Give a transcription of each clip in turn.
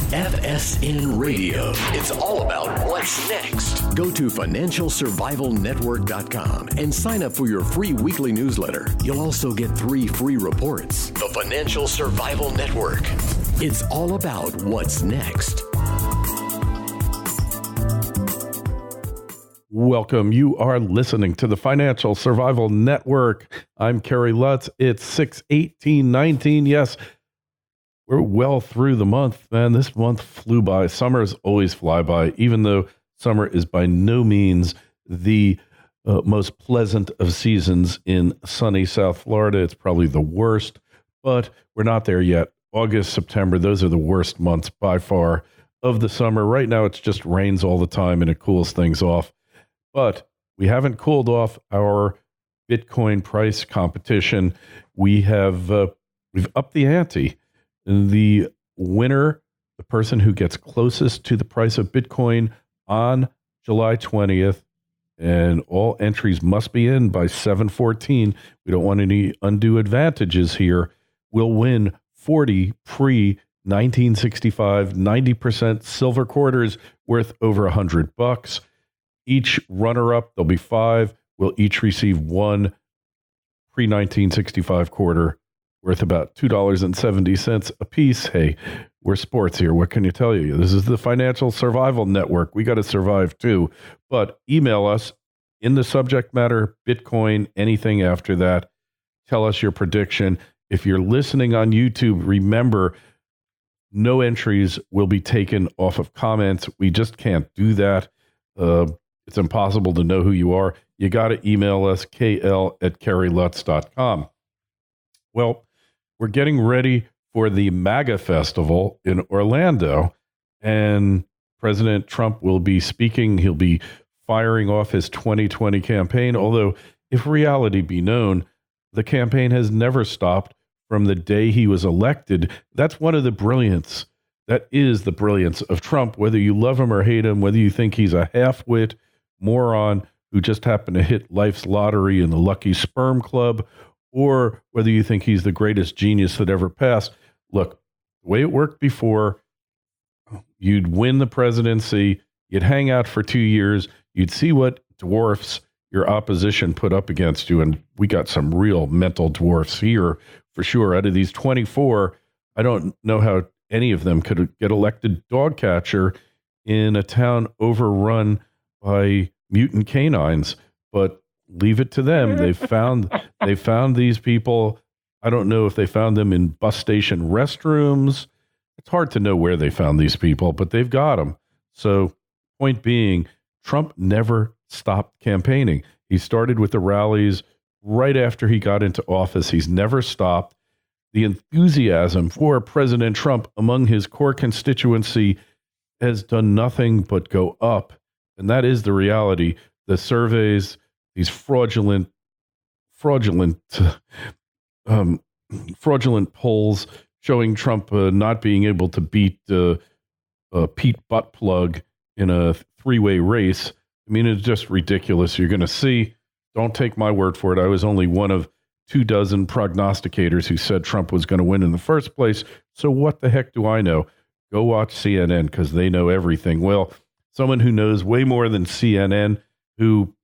FSN Radio. It's all about what's next. Go to financialsurvivalnetwork.com and sign up for your free weekly newsletter. You'll also get 3 free reports. The Financial Survival Network. It's all about what's next. Welcome. You are listening to the Financial Survival Network. I'm Kerry Lutz. It's 6/18/19. Yes, we're well through the month, man. This month flew by. Summers always fly by, even though summer is by no means the most pleasant of seasons in sunny South Florida. It's probably the worst, but we're not there yet. August, September, those are the worst months by far of the summer. Right now, it's just rains all the time and it cools things off. But we haven't cooled off our Bitcoin price competition. We've upped the ante. The winner, the person who gets closest to the price of Bitcoin on July 20th, and all entries must be in by 7/14. We don't want any undue advantages here. Will win 40 pre-1965 90% silver quarters worth over $100. Each runner-up, there'll be 5, will each receive 1 pre-1965 quarter worth about $2.70 a piece. Hey, we're sports here. What can you tell you? This is the Financial Survival Network. We got to survive too. But email us in the subject matter, Bitcoin, anything after that. Tell us your prediction. If you're listening on YouTube, remember, no entries will be taken off of comments. We just can't do that. It's impossible to know who you are. You got to email us, kl@kerrylutz.com. Well, we're getting ready for the Maga festival in Orlando, and President Trump will be speaking. He'll be firing off his 2020 campaign, although if reality be known, the campaign has never stopped from the day he was elected. That's one of the brilliance. That is the brilliance of Trump, whether you love him or hate him, whether you think he's a half-wit moron who just happened to hit life's lottery in the Lucky Sperm Club, or whether you think he's the greatest genius that ever passed. Look, the way it worked before, you'd win the presidency, you'd hang out for 2 years, you'd see what dwarfs your opposition put up against you, and we got some real mental dwarfs here for sure. Out of these 24, I don't know how any of them could get elected dog catcher in a town overrun by mutant canines, but leave it to them. They found these people. I don't know if they found them in bus station restrooms. It's hard to know where they found these people, but they've got them. So point being, Trump never stopped campaigning. He started with the rallies right after he got into office. He's never stopped. The enthusiasm for President Trump among his core constituency has done nothing but go up. And that is the reality. The surveys, these fraudulent polls showing Trump not being able to beat Pete Buttplug in a 3-way race. I mean, it's just ridiculous. You're going to see. Don't take my word for it. I was only one of 24 prognosticators who said Trump was going to win in the first place. So what the heck do I know? Go watch CNN because they know everything. Well, someone who knows way more than CNN, who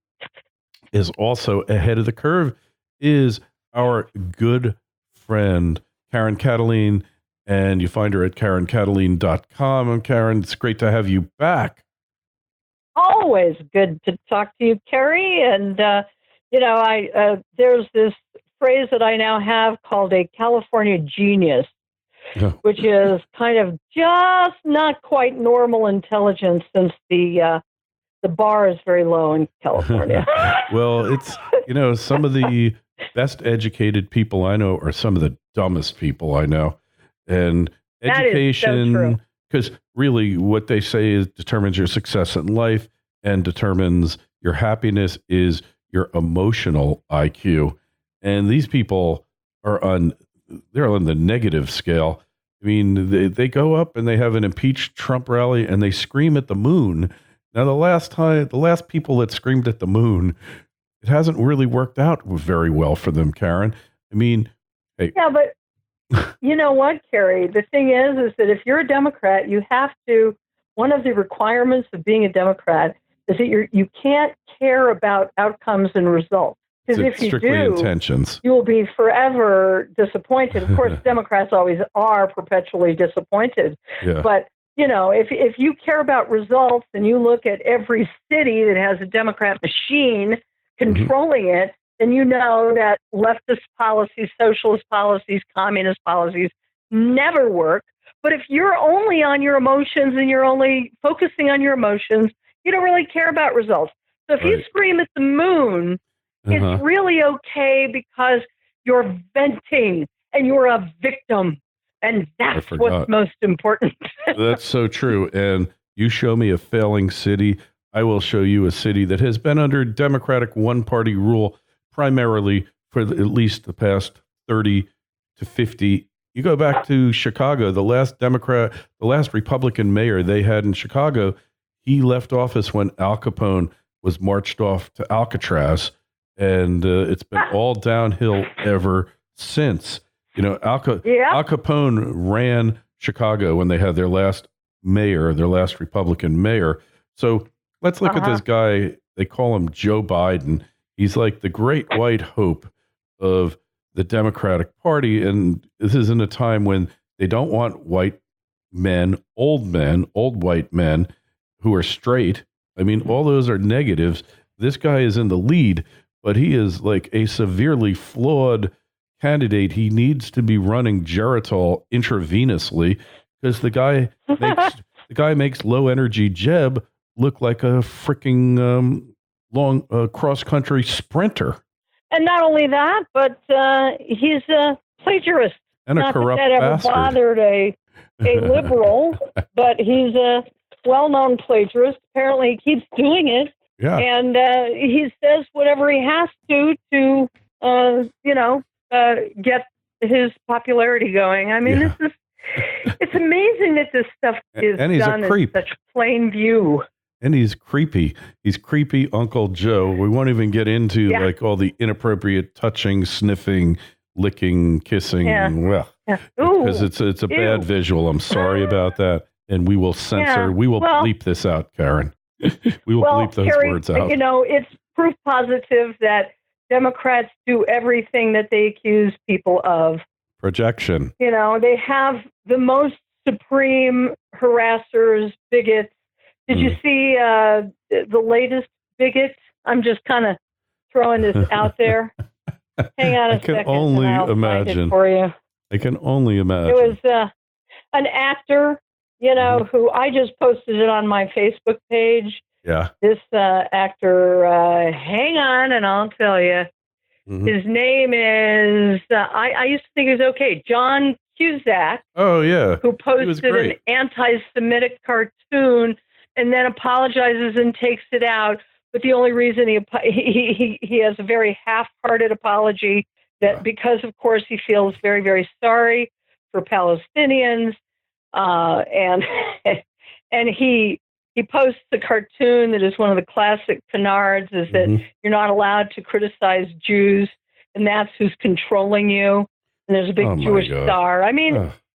is also ahead of the curve, is our good friend, Karen Kataline. And you find her at KarenKataline.com. And Karen, it's great to have you back. Always good to talk to you, Kerry. And, there's this phrase that I now have called a California genius, which is kind of just not quite normal intelligence, since the bar is very low in California. Well, it's, some of the best educated people I know are some of the dumbest people I know. And education, because really what they say is determines your success in life and determines your happiness is your emotional IQ. And these people are they're on the negative scale. I mean, they go up and they have an impeach Trump rally and they scream at the moon. Now, the last people that screamed at the moon, it hasn't really worked out very well for them, Karen. I mean, hey. Yeah, but You know what, Carrie? The thing is that if you're a Democrat, you have to. One of the requirements of being a Democrat is that you can't care about outcomes and results. Because if you strictly do, intentions. you will be forever disappointed. Of course, Democrats always are perpetually disappointed. Yeah. But if you care about results and you look at every city that has a Democrat machine controlling it, then you know that leftist policies, socialist policies, communist policies never work. But if you're only on your emotions and you're only focusing on your emotions, you don't really care about results. So if you scream at the moon, it's really okay because you're venting and you're a victim. And that's what's most important. That's so true. And you show me a failing city, I will show you a city that has been under Democratic one-party rule primarily for at least the past 30 to 50. You go back to Chicago, the last Republican mayor they had in Chicago, he left office when Al Capone was marched off to Alcatraz. And it's been all downhill ever since. You know, Al Capone ran Chicago when they had their last mayor, their last Republican mayor. So let's look at this guy. They call him Joe Biden. He's like the great white hope of the Democratic Party. And this is in a time when they don't want white men, old white men who are straight. I mean, all those are negatives. This guy is in the lead, but he is like a severely flawed candidate. He needs to be running Geritol intravenously because the guy makes low energy Jeb look like a freaking long cross country sprinter. And not only that, but he's a plagiarist. And a corrupt bastard. Not that ever bothered a liberal, but he's a well-known plagiarist. Apparently, he keeps doing it. Yeah. And he says whatever he has to get his popularity going. I mean, it's amazing that this stuff is done in such plain view. And he's creepy. He's creepy Uncle Joe. We won't even get into like all the inappropriate touching, sniffing, licking, kissing. Well, because it's a bad visual. I'm sorry about that. And we will censor. We will bleep this out, Karen. We will bleep those words out. You know, it's proof positive that Democrats do everything that they accuse people of. Projection. You know, they have the most supreme harassers, bigots. Did you see the latest bigot? I'm just kind of throwing this out there. Hang on a second. I can only imagine. For you. I can only imagine. It was an actor, who I just posted it on my Facebook page. Yeah. This actor, hang on, and I'll tell you. His name is, I used to think it was okay, John Cusack. Oh, yeah. Who posted an anti-Semitic cartoon and then apologizes and takes it out. But the only reason he has a very half-hearted apology that because, of course, he feels very, very sorry for Palestinians. And he posts a cartoon that is one of the classic canards, is that you're not allowed to criticize Jews, and that's who's controlling you. And there's a big Jewish star. I mean,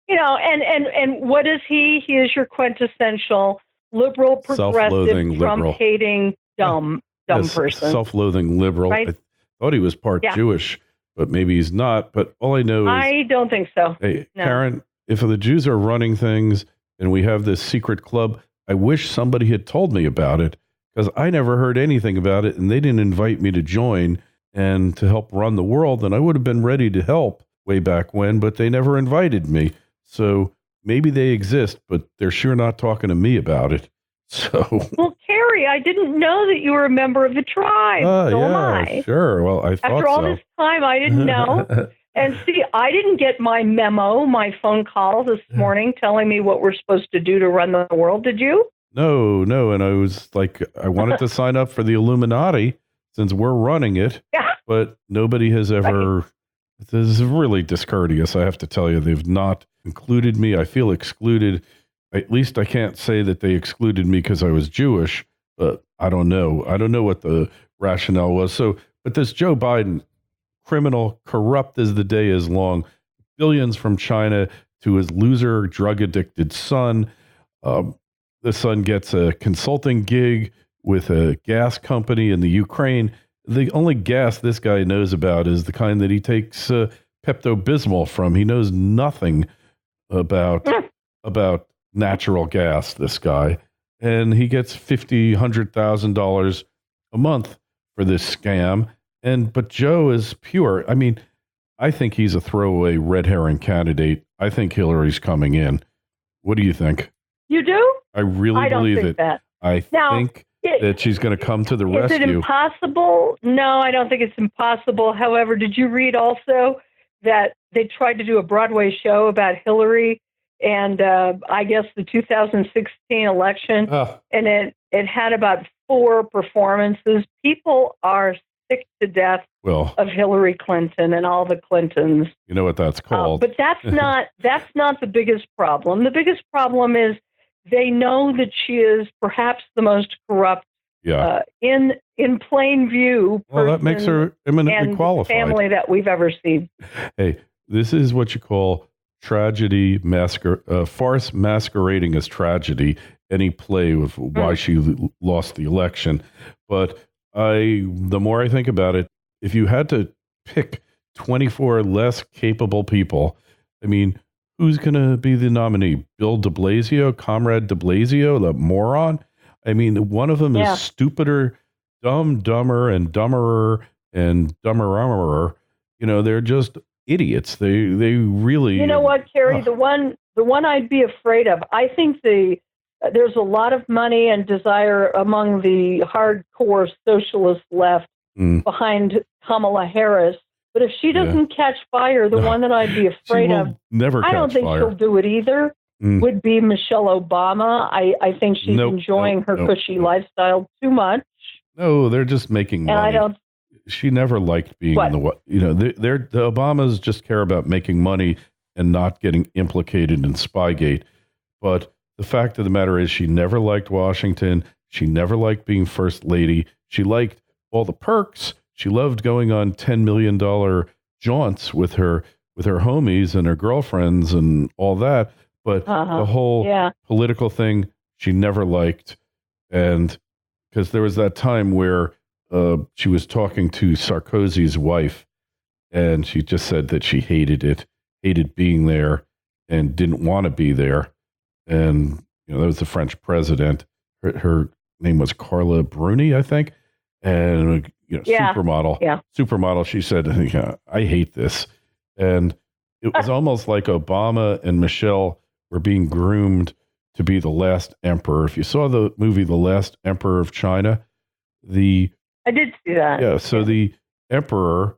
and what is he? He is your quintessential liberal, progressive, Trump-hating, dumb person. Self-loathing liberal. Right? I thought he was part Jewish, but maybe he's not. But all I know is... I don't think so. Hey, no. Karen, if the Jews are running things and we have this secret club, I wish somebody had told me about it because I never heard anything about it and they didn't invite me to join and to help run the world. And I would have been ready to help way back when, but they never invited me. So maybe they exist, but they're sure not talking to me about it. So, well, Carrie, I didn't know that you were a member of the tribe. So am I. Sure. Well, I thought after all this time, I didn't know. And see, I didn't get my memo, my phone call this morning telling me what we're supposed to do to run the world. Did you? No. And I was like, I wanted to sign up for the Illuminati since we're running it. Yeah. But nobody has ever. This is really discourteous. I have to tell you, they've not included me. I feel excluded. At least I can't say that they excluded me because I was Jewish, but I don't know. I don't know what the rationale was. So, but this Joe Biden, criminal, corrupt as the day is long, billions from China to his loser, drug-addicted son. The son gets a consulting gig with a gas company in the Ukraine. The only gas this guy knows about is the kind that he takes Pepto-Bismol from. He knows nothing about natural gas, this guy. And he gets $100,000 a month for this scam. But Joe is pure. I mean, I think he's a throwaway red herring candidate. I think Hillary's coming in. What do you think? You do? I really believe it. That. I think that she's going to come to the rescue. Is it impossible? No, I don't think it's impossible. However, did you read also that they tried to do a Broadway show about Hillary and I guess the 2016 election, and it had about 4 performances. People are sick to death of Hillary Clinton and all the Clintons. You know what that's called. But that's not the biggest problem. The biggest problem is they know that she is perhaps the most corrupt in plain view. Well, that makes her eminently qualified. Family that we've ever seen. Hey, this is what you call tragedy, farce masquerading as tragedy. Any play of why she lost the election, but the more I think about it, if you had to pick 24 less capable people, I mean, who's going to be the nominee? Bill de Blasio, Comrade de Blasio, the moron? I mean, one of them is stupider, dumber, and dumberer, and dumberer. You know, they're just idiots. They really. You know what, Kerry? The one I'd be afraid of. I think there's a lot of money and desire among the hardcore socialist left behind Kamala Harris. But if she doesn't catch fire, the one that I'd be afraid of, I don't think she'll do it either, would be Michelle Obama. I think she's enjoying her cushy lifestyle too much. No, they're just making money. And she never liked being in the, the Obamas just care about making money and not getting implicated in Spygate. But the fact of the matter is she never liked Washington. She never liked being first lady. She liked all the perks. She loved going on $10 million jaunts with her homies and her girlfriends and all that. But the whole political thing, she never liked. And because there was that time where she was talking to Sarkozy's wife, and she just said that she hated it, hated being there, and didn't want to be there. And, that was the French president. Her name was Carla Bruni, I think. And, supermodel. Yeah. Supermodel. She said, I hate this. And it was almost like Obama and Michelle were being groomed to be the last emperor. If you saw the movie The Last Emperor of China, I did see that. Yeah. So the emperor,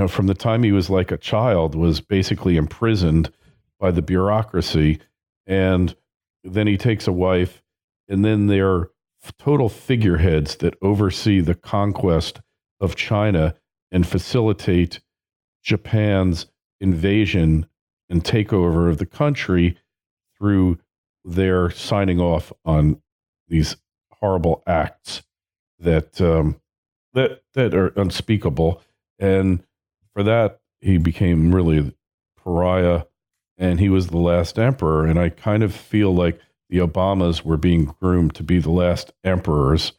from the time he was like a child, was basically imprisoned by the bureaucracy. And then he takes a wife, and then they're total figureheads that oversee the conquest of China and facilitate Japan's invasion and takeover of the country through their signing off on these horrible acts that are unspeakable. And for that, he became really pariah, and he was the last emperor. And I kind of feel like the Obamas were being groomed to be the last emperors,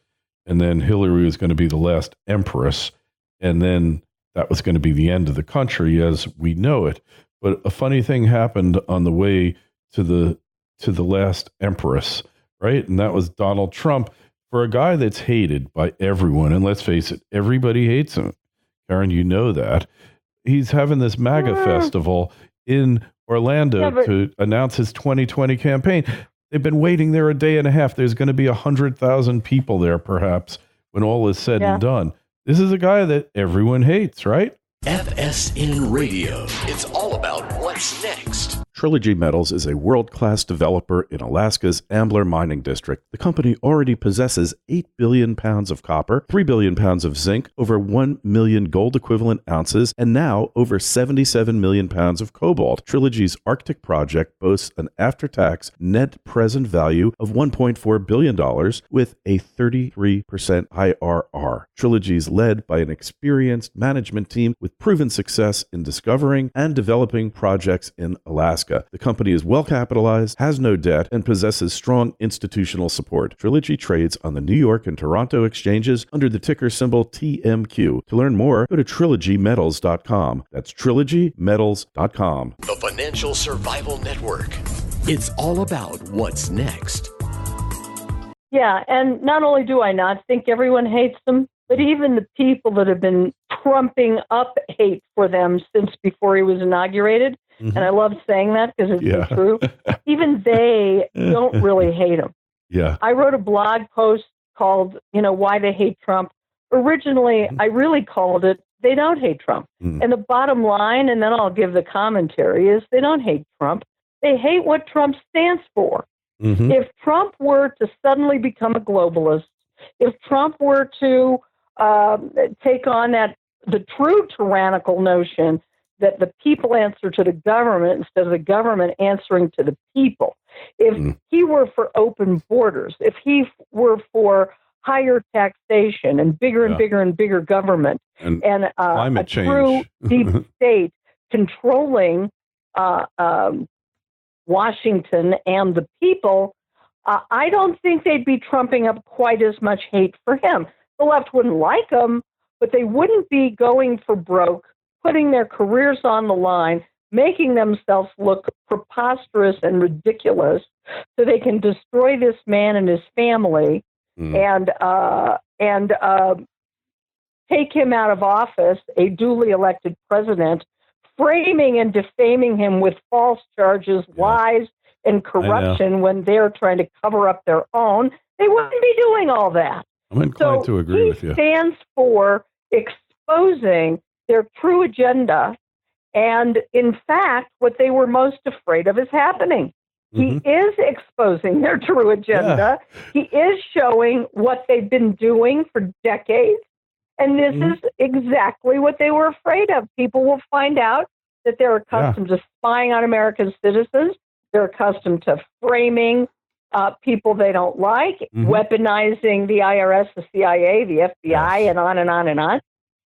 and then Hillary was going to be the last empress, and then that was going to be the end of the country as we know it. But a funny thing happened on the way to the last empress, right? And that was Donald Trump. For a guy that's hated by everyone, and let's face it, everybody hates him. Karen, you know that. He's having this MAGA festival in Orlando to announce his 2020 campaign. They've been waiting there a day and a half. There's going to be 100,000 people there, perhaps, when all is said and done. This is a guy that everyone hates, right? FSN Radio. It's all about what's next. Trilogy Metals is a world-class developer in Alaska's Ambler Mining District. The company already possesses 8 billion pounds of copper, 3 billion pounds of zinc, over 1 million gold-equivalent ounces, and now over 77 million pounds of cobalt. Trilogy's Arctic project boasts an after-tax net present value of $1.4 billion with a 33% IRR. Trilogy is led by an experienced management team with proven success in discovering and developing projects in Alaska. The company is well capitalized, has no debt, and possesses strong institutional support. Trilogy trades on the New York and Toronto exchanges under the ticker symbol TMQ. To learn more, go to trilogymetals.com. That's trilogymetals.com. The Financial Survival Network. It's all about what's next. Yeah, and not only do I not think everyone hates them, but even the people that have been trumping up hate for them since before he was inaugurated, and I love saying that because it's true, even they don't really hate him. Yeah. I wrote a blog post called, Why They Hate Trump. Originally, I really called it, They Don't Hate Trump. And the bottom line, and then I'll give the commentary, is they don't hate Trump. They hate what Trump stands for. If Trump were to suddenly become a globalist, if Trump were to take on the true tyrannical notion that the people answer to the government instead of the government answering to the people, if he were for open borders, if he were for higher taxation and bigger and bigger and bigger government and climate a true deep state controlling Washington and the people, I don't think they'd be trumping up quite as much hate for him. The left wouldn't like him, but they wouldn't be going for broke, putting their careers on the line, making themselves look preposterous and ridiculous so they can destroy this man and his family and take him out of office, a duly elected president, framing and defaming him with false charges, lies, and corruption when they're trying to cover up their own. They wouldn't be doing all that. I'm inclined to agree with you. He stands for exposing their true agenda. And in fact, what they were most afraid of is happening. He is exposing their true agenda. He is showing what they've been doing for decades. And this is exactly what they were afraid of. People will find out that they're accustomed to spying on American citizens. They're accustomed to framing people they don't like, weaponizing the IRS, the CIA, the FBI, and on and on and on.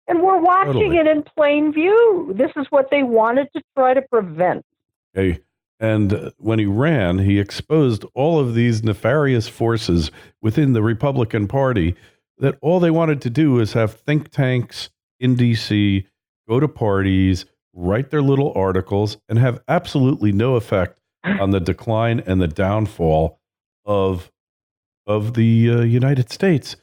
And we're watching it in plain view. This is what they wanted to try to prevent. Hey, and when he ran, he exposed all of these nefarious forces within the Republican Party that all they wanted to do is have think tanks in D.C., go to parties, write their little articles, and have absolutely no effect on the decline and the downfall of the United States.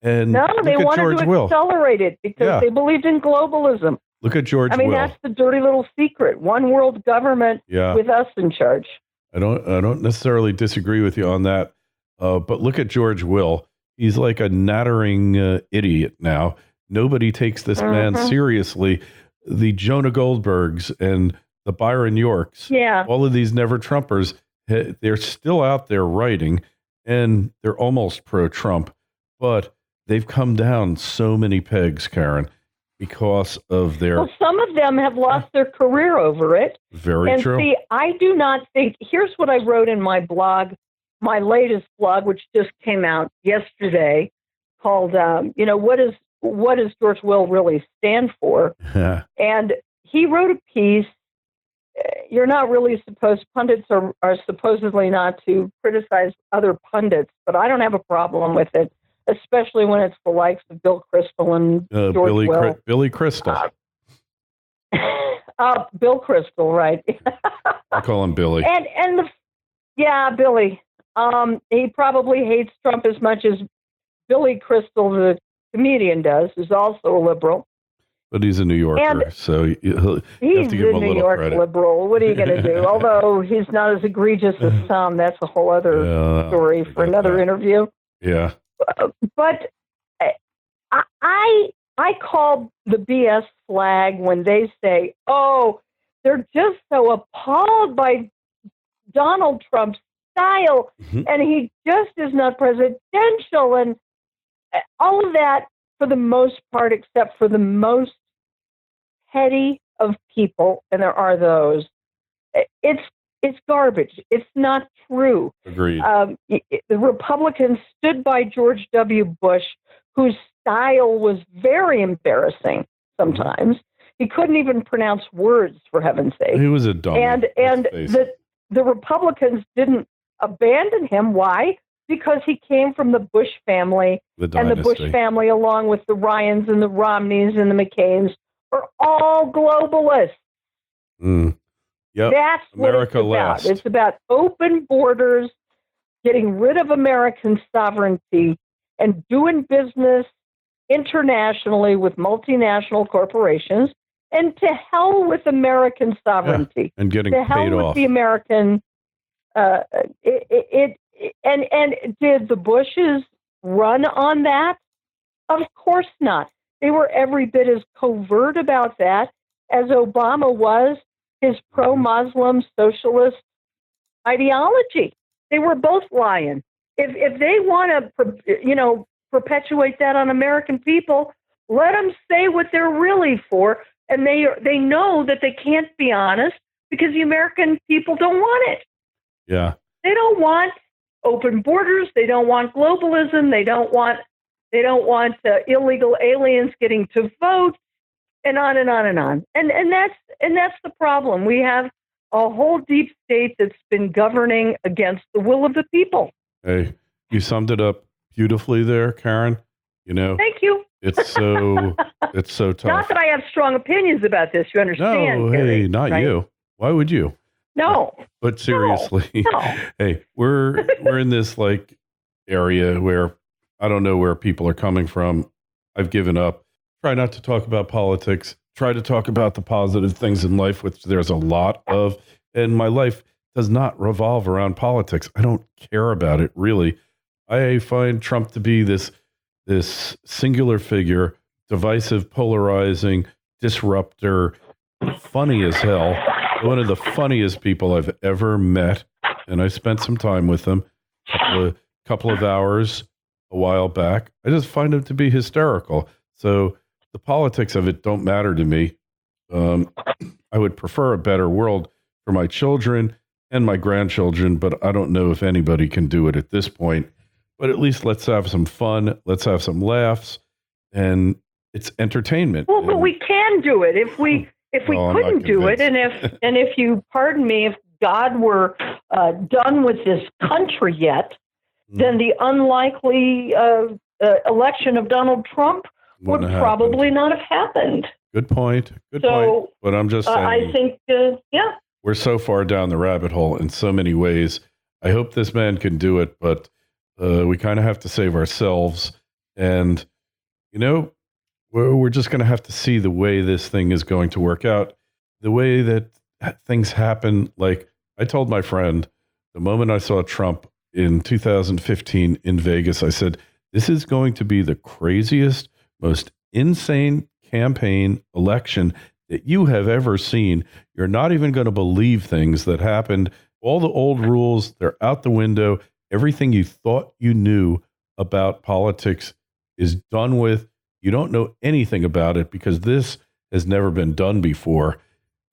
And no, they wanted to accelerate it because they believed in globalism. Look at George Will. I mean, that's the dirty little secret. One world government with us in charge. I don't necessarily disagree with you on that. But look at George Will. He's like a nattering idiot now. Nobody takes this man seriously. The Jonah Goldbergs and the Byron Yorks, all of these never-Trumpers, they're still out there writing, and they're almost pro-Trump. But they've come down so many pegs, Karen, because of their... Well, some of them have lost their career over it. Very true. And see, I do not think... Here's what I wrote in my blog, my latest blog, which just came out yesterday, called, what does George Will really stand for? And he wrote a piece, you're not really pundits are supposedly not to criticize other pundits, but I don't have a problem with it, especially when it's the likes of Bill Kristol and George Will. Billy Crystal. Bill Kristol, right. I call him Billy. Billy. He probably hates Trump as much as Billy Crystal, the comedian, does, who's also a liberal. But he's a New Yorker, so he's a New York liberal. What are you going to do? Although he's not as egregious as some, that's a whole other story for another interview. Yeah. But I call the BS flag when they say, oh, they're just so appalled by Donald Trump's style, and he just is not presidential, and all of that for the most part, except for the most petty of people, and there are those. It's garbage. It's not true. Agreed. The Republicans stood by George W. Bush, whose style was very embarrassing sometimes. He couldn't even pronounce words, for heaven's sake. He was a dummy. And the Republicans didn't abandon him. Why? Because he came from the Bush family, and the Bush family, along with the Ryans and the Romneys and the McCains, are all globalists. Yep. That's America what it's about. last. It's about open borders, getting rid of American sovereignty, and doing business internationally with multinational corporations, and to hell with American sovereignty. And getting to hell paid with off. The American. And did the Bushes run on that? Of course not. They were every bit as covert about that as Obama was his pro-Muslim socialist ideology. They were both lying. If they want to, perpetuate that on American people, let them say what they're really for, and they know that they can't be honest because the American people don't want it. Yeah, they don't want open borders. They don't want globalism. They don't want illegal aliens getting to vote, and on and on and on. And that's the problem. We have a whole deep state that's been governing against the will of the people. Hey, you summed it up beautifully there, Karen. Thank you. It's so tough. Not that I have strong opinions about this. You understand? No, Gary, not right? you. Why would you? No. But seriously, no. Hey, we're in this area where I don't know where people are coming from. I've given up. Try not to talk about politics. Try to talk about the positive things in life, which there's a lot of. And my life does not revolve around politics. I don't care about it, really. I find Trump to be this singular figure, divisive, polarizing, disruptor, funny as hell. One of the funniest people I've ever met. And I spent some time with him, a couple of hours a while back. I just find him to be hysterical. So the politics of it don't matter to me. I would prefer a better world for my children and my grandchildren, but I don't know if anybody can do it at this point. But at least let's have some fun. Let's have some laughs, and it's entertainment. Well, but we can do it if we couldn't do it, and if you pardon me, if God were done with this country yet, then the unlikely election of Donald Trump would probably not have happened. Good point. Good point. But I'm just saying. I think, we're so far down the rabbit hole in so many ways. I hope this man can do it, but we kind of have to save ourselves. And, we're just going to have to see the way this thing is going to work out, the way that things happen. Like I told my friend, the moment I saw Trump in 2015 in Vegas, I said, this is going to be the craziest, most insane campaign election that you have ever seen. You're not even going to believe things that happened. All the old rules, they're out the window. Everything you thought you knew about politics is done with. You don't know anything about it because this has never been done before.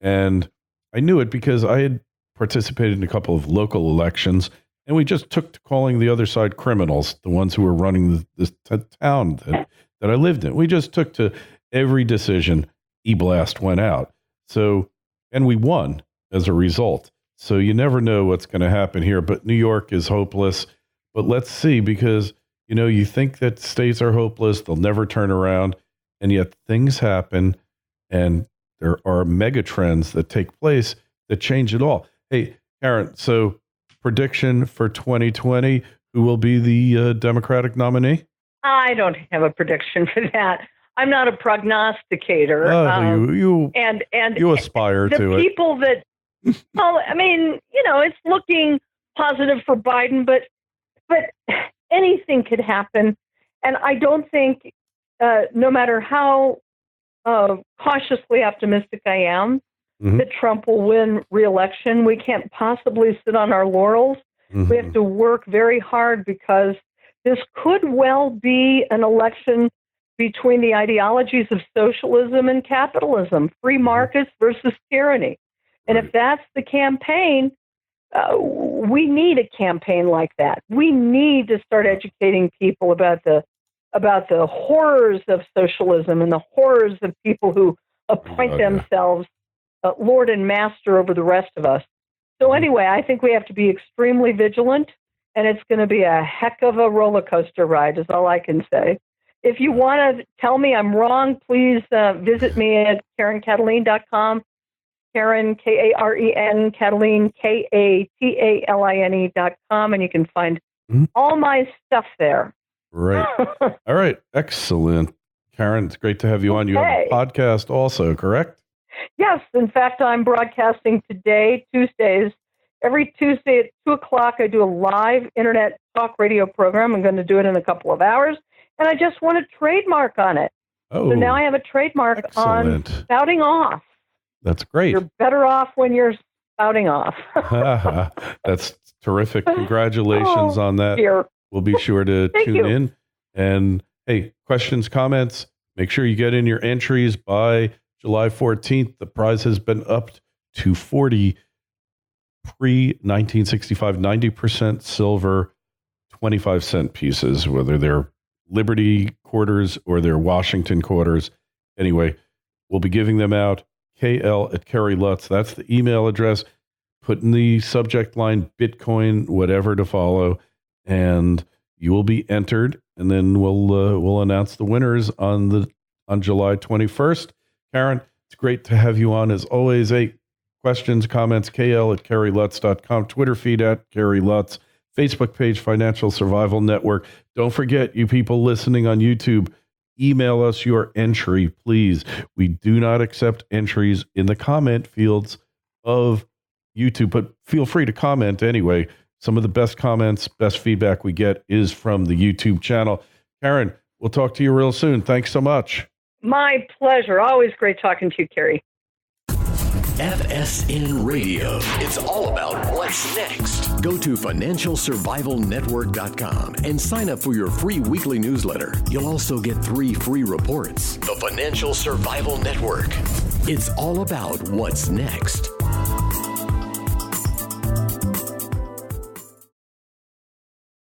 And I knew it because I had participated in a couple of local elections, and we just took to calling the other side criminals, the ones who were running this town that I lived in. We just took to every decision. E-blast went out. So, and we won as a result. So you never know what's going to happen here, but New York is hopeless. But let's see, because, you think that states are hopeless, they'll never turn around, and yet things happen, and there are mega trends that take place that change it all. Hey, Karen, so prediction for 2020, who will be the Democratic nominee? I don't have a prediction for that. I'm not a prognosticator. You aspire to it. The people that, well, I mean, it's looking positive for Biden, but anything could happen. And I don't think, no matter how cautiously optimistic I am, that Trump will win re-election. We can't possibly sit on our laurels. We have to work very hard because this could well be an election between the ideologies of socialism and capitalism, free markets versus tyranny. And if that's the campaign, we need a campaign like that. We need to start educating people about the horrors of socialism and the horrors of people who appoint themselves Lord and Master over the rest of us. So anyway, I think we have to be extremely vigilant, and it's going to be a heck of a roller coaster ride, is all I can say. If you want to tell me I'm wrong, please visit me at KarenKataline.com. Karen, Karen, Kataline, Kataline.com, and you can find all my stuff there. Right. All right. Excellent. Karen, it's great to have you on. You have a podcast also, correct? Yes. In fact, I'm broadcasting today, Tuesdays. Every Tuesday at 2 o'clock, I do a live internet talk radio program. I'm going to do it in a couple of hours, and I just want a trademark on it. Oh, so now I have a trademark on spouting off. That's great. You're better off when you're spouting off. That's terrific. Congratulations on that. Dear. We'll be sure to tune in. And hey, questions, comments, make sure you get in your entries by July 14th. The prize has been upped to 40 pre-1965 90% silver 25-cent pieces, whether they're Liberty quarters or they're Washington quarters. Anyway, we'll be giving them out. KL@Kerry Lutz. That's the email address. Put in the subject line Bitcoin, whatever to follow, and you will be entered. And then we'll announce the winners on July 21st. Karen, it's great to have you on as always. Hey, questions, comments, KL@KerryLutz.com, Twitter feed @KerryLutz, Facebook page Financial Survival Network. Don't forget, you people listening on YouTube, email us your entry, please. We do not accept entries in the comment fields of YouTube, but feel free to comment anyway. Some of the best comments, best feedback we get is from the YouTube channel. Karen, we'll talk to you real soon. Thanks so much. My pleasure. Always great talking to you, Kerry. FSN Radio. It's all about what's next. Go to financialsurvivalnetwork.com and sign up for your free weekly newsletter. You'll also get 3 free reports. The Financial Survival Network. It's all about what's next.